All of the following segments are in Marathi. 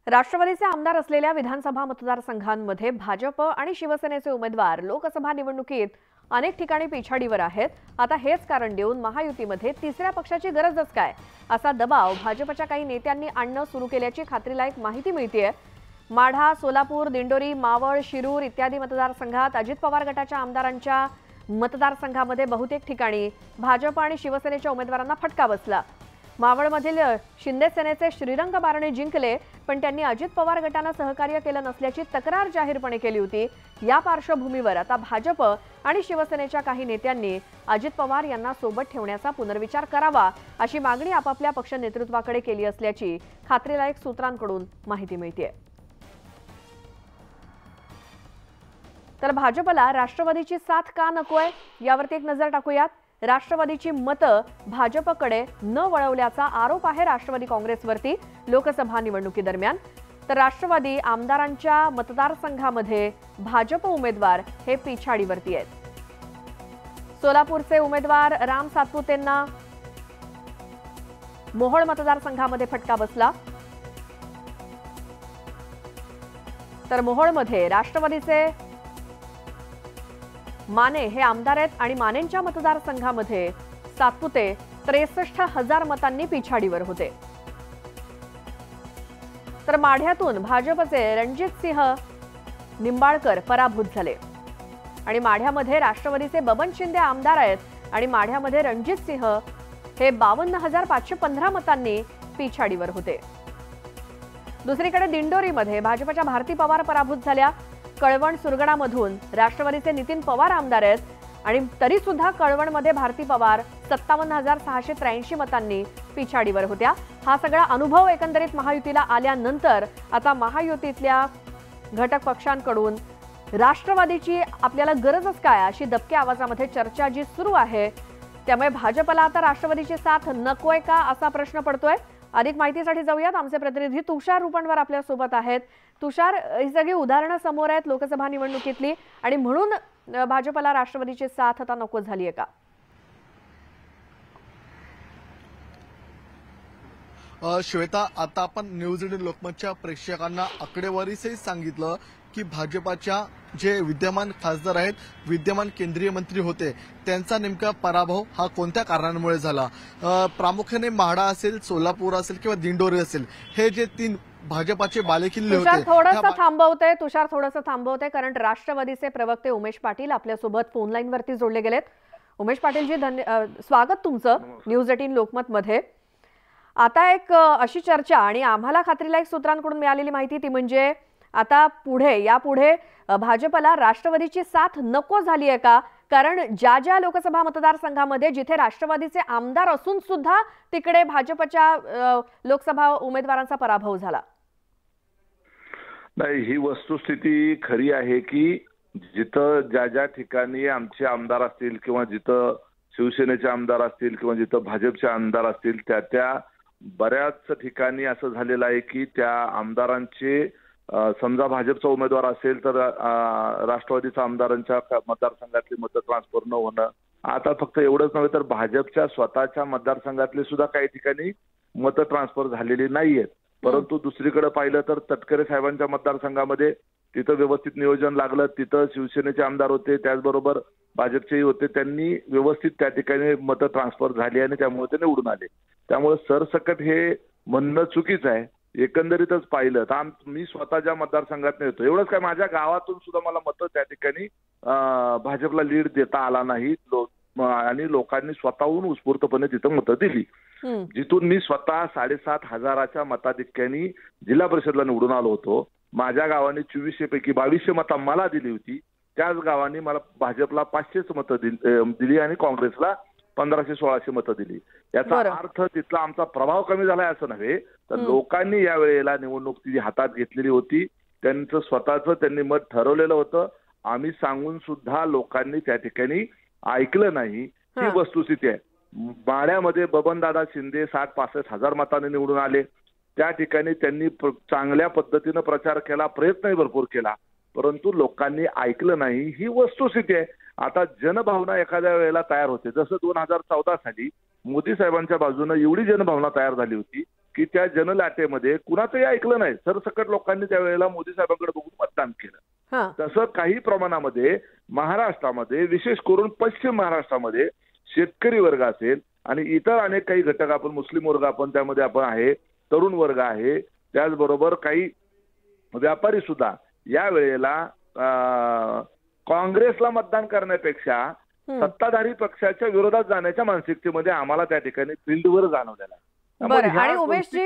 राष्ट्रवादीचे आमदार असलेल्या विधानसभा मतदारसंघांमध्ये भाजप आणि शिवसेनेचे उमेदवार लोकसभा निवडणुकीत अनेक ठिकाणी पिछाडीवर आहेत। आता हेच कारण देऊन महायुतीमध्ये तिसऱ्या पक्षाची गरजच काय असा दबाव भाजपच्या काही नेत्यांनी आणणं सुरू केल्याची खात्रीलायक माहिती मिळतेय। माढा, सोलापूर, दिंडोरी, मावळ, शिरूर इत्यादी मतदारसंघात अजित पवार गटाच्या आमदारांच्या मतदारसंघामध्ये बहुतेक ठिकाणी भाजप आणि शिवसेनेच्या उमेदवारांना फटका बसला। मावळमधील शिंदे सेनेचे श्रीरंग बारणे जिंकले, पण त्यांनी अजित पवार गटांना सहकार्य केलं नसल्याची तक्रार जाहीरपणे केली होती। या पार्श्वभूमीवर आता भाजप आणि शिवसेनेच्या काही नेत्यांनी अजित पवार यांना सोबत ठेवण्याचा पुनर्विचार करावा अशी मागणी आपापल्या पक्ष नेतृत्वाकडे केली असल्याची खात्रीलायक सूत्रांकडून माहिती मिळतेय। तर भाजपला राष्ट्रवादीची साथ का नकोय यावरती एक नजर टाकूयात। राष्ट्रवादीची मतं भाजपकडे न वळवल्याचा आरोप आहे राष्ट्रवादी काँग्रेसवरती लोकसभा निवडणुकीदरम्यान। तर राष्ट्रवादी आमदारांच्या मतदारसंघामध्ये भाजप उमेदवार हे पिछाडीवरती आहेत। सोलापूरचे उमेदवार राम सातपुतेंना मोहोळ मतदारसंघामध्ये फटका बसला। तर मोहोळमध्ये राष्ट्रवादीचे माने हे आमदार आहेत आणि मानेंच्या मतदारसंघामध्ये सातपुते 63,000 मतांनी पिछाडीवर होते। तर माढ्यातून भाजपचे रणजित सिंह निंबाळकर पराभूत झाले आणि माढ्यामध्ये राष्ट्रवादीचे बबन शिंदे आमदार आहेत आणि माढ्यामध्ये रणजित सिंह हे 52,515 मतांनी पिछाडीवर होते। दुसरीकडे दिंडोरीमध्ये भाजपच्या भारती पवार पराभूत झाल्या। कळवण सुरगडामधून राष्ट्रवादीचे नितीन पवार आमदार आहेत आणि तरी सुद्धा कळवणमध्ये भारती पवार 57,683 मतांनी पिछाडीवर होत्या। हा सगळा अनुभव एकंदरीत महायुतीला आल्यानंतर आता महायुतीतल्या घटक पक्षांकडून राष्ट्रवादीची आपल्याला गरजच काय अशी दबक्या आवाजामध्ये चर्चा जी सुरू आहे, त्यामुळे भाजपला आता राष्ट्रवादीची साथ नकोय का असा प्रश्न पडतोय। अधिक माहितीसाठी जाऊयात, आमचे प्रतिनिधी तुषार रुपणवर आपल्या सोबत आहेत। तुषार, ही सगळी उदाहरणं समोर आहेत लोकसभा निवडणुकीतली आणि म्हणून भाजपला राष्ट्रवादीची साथ आता नको झाली आहे का? श्वेता, आता आपण न्यूज 18 लोकमतच्या प्रेक्षकांना आकडेवारीसही सांगितलं की भाजपाच्या जे विद्यमान खासदार आहेत, विद्यमान केंद्रीय मंत्री होते, त्यांचा नेमका पराभव हा कोणत्या कारणांमुळे झाला। प्रामुख्याने माढा असेल, सोलापूर असेल किंवा दिंडोरी असेल, हे जे 3 भाजपाचे बालेकिल्ले होते। तुषार थोडंसं थांबवते कारण राष्ट्रवादीचे प्रवक्ते उमेश पाटील आपल्यासोबत फोन लाईन वरती जोडले गेलेत। उमेश पाटीलजी, स्वागत तुमचं न्यूज 18 लोकमत मध्ये। आता एक अशी चर्चा आणि आम्हाला खात्रीलायक सूत्रांकडून मिळालेली माहिती ती म्हणजे आता यापुढे भाजपला राष्ट्रवादीची साथ नको झाली आहे का? कारण ज्या लोकसभा मतदारसंघामध्ये जिथे राष्ट्रवादीचे आमदार असून सुद्धा तिकडे भाजपच्या लोकसभा उमेदवारांचा पराभव झाला। नाही, ही वस्तुस्थिती खरी आहे की जिथं ज्या ठिकाणी आमचे आमदार असतील किंवा जिथं शिवसेनेचे आमदार असतील किंवा जिथं भाजपचे आमदार असतील त्या बऱ्याच ठिकाणी असं झालेलं आहे की त्या आमदारांचे समजा भाजपचा उमेदवार असेल तर राष्ट्रवादीच्या आमदारांच्या मतदारसंघातली मतं ट्रान्सफर न होणं। आता फक्त एवढंच नव्हे तर भाजपच्या स्वतःच्या मतदारसंघातले सुद्धा काही ठिकाणी मतं ट्रान्सफर झालेली नाहीयेत। परंतु दुसरीकडे पाहिलं तर तटकरे साहेबांच्या मतदारसंघामध्ये तिथं व्यवस्थित नियोजन लागलं, तिथं शिवसेनेचे आमदार होते, त्याचबरोबर भाजपचेही होते, त्यांनी व्यवस्थित त्या ठिकाणी मतं ट्रान्सफर झाली आणि त्यामुळे ते निवडून आले। त्यामुळे सरसकट हे म्हणणं चुकीचं आहे। एकंदरीतच पाहिलं तर मी स्वतःच्या मतदारसंघात येतो, एवढंच काय माझ्या गावातून सुद्धा मला मतं त्या ठिकाणी भाजपला लीड देता आला नाही आणि लोकांनी स्वतःहून उत्स्फूर्तपणे तिथं मतं दिली। जिथून मी स्वतः 7,500 मताधिक्याने जिल्हा परिषदला निवडून आलो होतो, माझ्या गावाने 2400 पैकी 2200 मतं मला दिली होती, त्याच गावाने मला भाजपला 500 मतं दिली आणि काँग्रेसला 1500-1600 मतं दिली। याचा अर्थ तिथला आमचा प्रभाव कमी झालाय असं नव्हे, तर लोकांनी या वेळेला निवडणूक ती हातात घेतलेली होती, त्यांचं स्वतःचं त्यांनी मत ठरवलेलं होतं। आम्ही सांगून सुद्धा लोकांनी त्या ठिकाणी ऐकलं नाही, ही वस्तुस्थिती आहे। माढ्यामध्ये बबनदादा शिंदे 60-65 हजार मतांनी निवडून आले। त्या ठिकाणी त्यांनी चांगल्या पद्धतीनं प्रचार केला, प्रयत्नही भरपूर केला, परंतु लोकांनी ऐकलं नाही, ही वस्तुस्थिती आहे। आता जनभावना एखाद्या वेळेला तयार होते, जसं 2014 साली मोदी साहेबांच्या बाजूने एवढी जनभावना तयार झाली होती की त्या जनलाटेमध्ये कुणाचंही ऐकलं नाही. सरसकट लोकांनी त्यावेळेला मोदी साहेबांकडे बघून मतदान केलं. तसं काही प्रमाणामध्ये महाराष्ट्रामध्ये, विशेष करून पश्चिम महाराष्ट्रामध्ये शेतकरी वर्ग असेल आणि इतर अनेक काही घटक, आपण मुस्लिम वर्ग आपण त्यामध्ये आपण आहे, तरुण वर्ग आहे, त्याचबरोबर काही व्यापारी सुद्धा या वेळेला काँग्रेसला मतदान करण्यापेक्षा सत्ताधारी पक्षाच्या विरोधात जाण्याच्या मानसिकतेमध्ये आम्हाला त्या ठिकाणी फील्डवर जाणवलेला आहे. बरं, आणि उमेशजी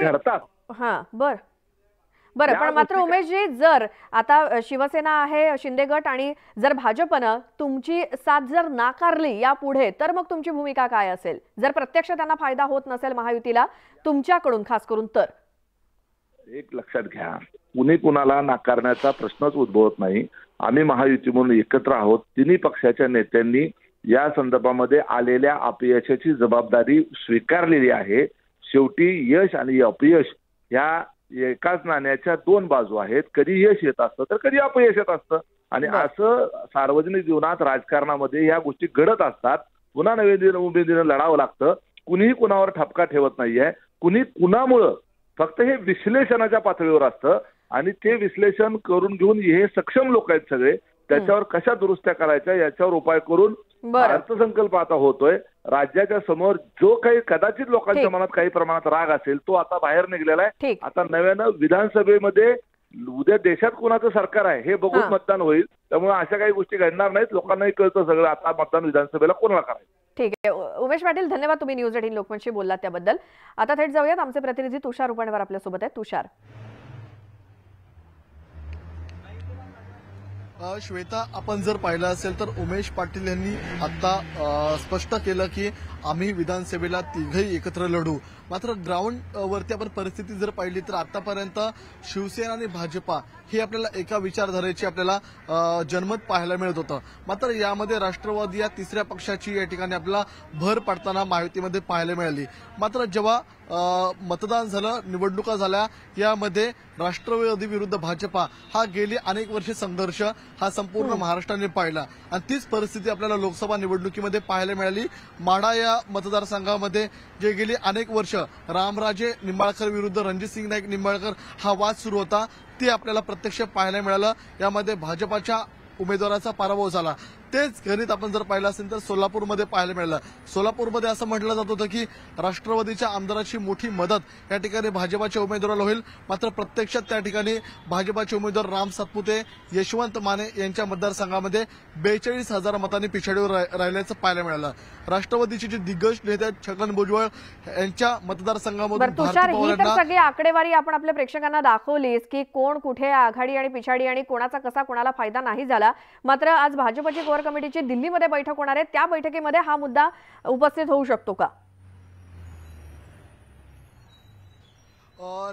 बरं, पण मात्र उमेशजी, जर आता शिवसेना आहे, शिंदे गट, आणि जर भाजपनं तुमची साथ जर नाकारली यापुढे, तर मग तुमची भूमिका काय असेल? जर प्रत्यक्ष त्यांना फायदा होत नसेल महायुतीला तुमच्याकडून खास करून, तर एक लक्षात घ्या, कुणी कुणाला नाकारण्याचा प्रश्नच उद्भवत नाही. आम्ही महायुती म्हणून एकत्र आहोत. तिन्ही पक्षाच्या नेत्यांनी या संदर्भामध्ये आलेल्या अपयशाची जबाबदारी स्वीकारलेली आहे. शेवटी यश आणि अपयश ह्या एकाच नाण्याच्या दोन बाजू आहेत. कधी यश येत असतं तर कधी अपयश येत असतं, आणि असं सार्वजनिक जीवनात, राजकारणामध्ये या गोष्टी घडत असतात. पुन्हा नवीन उमेदीनं लढावं लागतं. कुणीही कुणावर ठपका ठेवत नाहीये. कुणी कुणामुळं, फक्त हे विश्लेषणाच्या पातळीवर असतं, आणि ते विश्लेषण करून घेऊन हे सक्षम लोक आहेत सगळे, त्याच्यावर कशा दुरुस्त्या करायच्या याच्यावर उपाय करून अर्थसंकल्प आता होतोय. राज्याच्या समोर जो काही कदाचित लोकांच्या मनात काही प्रमाणात राग असेल तो आता बाहेर निघलेला आहे. आता नव्यानं विधानसभेमध्ये उद्या देशात कोणाचं सरकार आहे हे बघून मतदान होईल. त्यामुळे अशा काही गोष्टी घडणार नाहीत. लोकांनाही कळतं सगळं आता मतदान विधानसभेला कोणाला करायचं. ठीक आहे उमेश पाटील, धन्यवाद, तुम्ही न्यूज 18 लोकमतशी बोललात त्याबद्दल. आता थेट जाऊयात, आमचे प्रतिनिधी तुषार रुपाणेवर आपल्यासोबत आहेत. तुषार. श्वेता, आपण जर पाहिलं असेल तर उमेश पाटील यांनी आता स्पष्ट केलं की आम्ही विधानसभेला तिघही एकत्र लढू. मात्र ग्राउंड वरती आपण परिस्थिती जर पाहिली तर आतापर्यंत शिवसेना आणि भाजपा हे आपल्याला एका विचारधारेची आपल्याला जनमत पाहायला मिळत होतं. मात्र यामध्ये राष्ट्रवादी या तिसऱ्या पक्षाची या ठिकाणी आपल्याला भर पडताना महायुतीमध्ये पाहायला मिळाली. मात्र जेव्हा मतदान झालं, निवडणुका झाल्या, यामध्ये राष्ट्रवादी विरुद्ध भाजपा हा गेली अनेक वर्षे संघर्ष हा संपूर्ण महाराष्ट्राने पाहिला, आणि तीच परिस्थिती आपल्याला लोकसभा निवडणुकीमध्ये पाहायला मिळाली. माढा या मतदारसंघामध्ये जे गेली अनेक वर्ष रामराजे निंबाळकर विरुद्ध रणजितसिंग नाईक निंबाळकर हा वाद सुरू होता, ते आपल्याला प्रत्यक्ष पाहायला मिळालं. यामध्ये भाजपाच्या उमेदवाराचा पराभव झाला. तेच गणित आपण जर पाहिलं असेल तर सोलापूरमध्ये पाहायला मिळालं. सोलापूरमध्ये असं म्हटलं जात होतं की राष्ट्रवादीच्या आमदाराची मोठी मदत या ठिकाणी भाजपाच्या उमेदवाराला होईल. मात्र प्रत्यक्षात त्या ठिकाणी भाजपाचे उमेदवार राम सातपुते, यशवंत माने यांच्या मतदारसंघामध्ये 42,000 मतांनी पिछाडीवर राहिल्याचं पाहायला मिळालं. राष्ट्रवादीचे जे दिग्गज नेते छगन भुजबळ यांच्या मतदारसंघामधून तुषार, ही तर सगळी आकडेवारी आपण आपल्या प्रेक्षकांना दाखवलीस की कोण कुठे आघाडी आणि पिछाडी आणि कोणाचा कसा कोणाला फायदा नाही झाला. मात्र आज भाजपची कोर कमिटीची दिल्लीमध्ये बैठक होणार आहे, त्या बैठकीमध्ये हा मुद्दा उपस्थित होऊ शकतो का?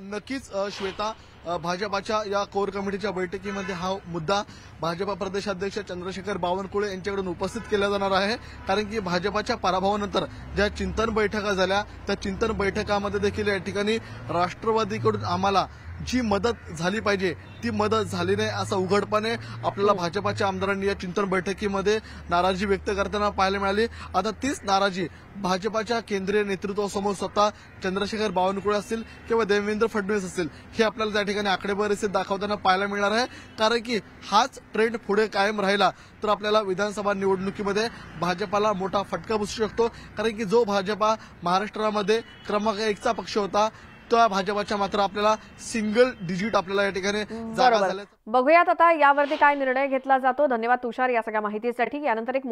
नक्कीच श्वेता, भाजपाच्या या कोर कमिटीच्या बैठकीमध्ये हा मुद्दा भाजपा प्रदेशाध्यक्ष चंद्रशेखर बावनकुळे यांच्याकडून उपस्थित केला जाणार आहे. कारण की भाजपाच्या पराभवानंतर ज्या चिंतन बैठका झाल्या त्या चिंतन बैठकामध्ये देखील या ठिकाणी राष्ट्रवादीकडून आम्हाला जी मदत झाली पाहिजे ती मदत झाली नाही असं उघडपणे आपल्याला भाजपाच्या आमदारांनी या चिंतन बैठकीमध्ये नाराजी व्यक्त करताना पाहायला मिळाली. आता तीच नाराजी भाजपाच्या केंद्रीय नेतृत्वासमोर स्वतः चंद्रशेखर बावनकुळे असतील किंवा देवेंद्र फडणवीस असतील हे आपल्याला त्या ठिकाणी आकडेवारीचे दाखवताना पाहायला मिळणार आहे. कारण की हाच ट्रेंड पुढे कायम राहिला तर आपल्याला विधानसभा निवडणुकीमध्ये भाजपाला मोठा फटका बसू शकतो. कारण की जो भाजपा महाराष्ट्रामध्ये क्रमांक 1चा पक्ष होता त्या भाजपाच्या मात्र आपल्याला सिंगल डिजिट आपल्याला या ठिकाणी जागा झाल्या. बघूयात आता यावरती काय निर्णय घेतला जातो. धन्यवाद तुषार या सगळ्या माहितीसाठी. यानंतर एक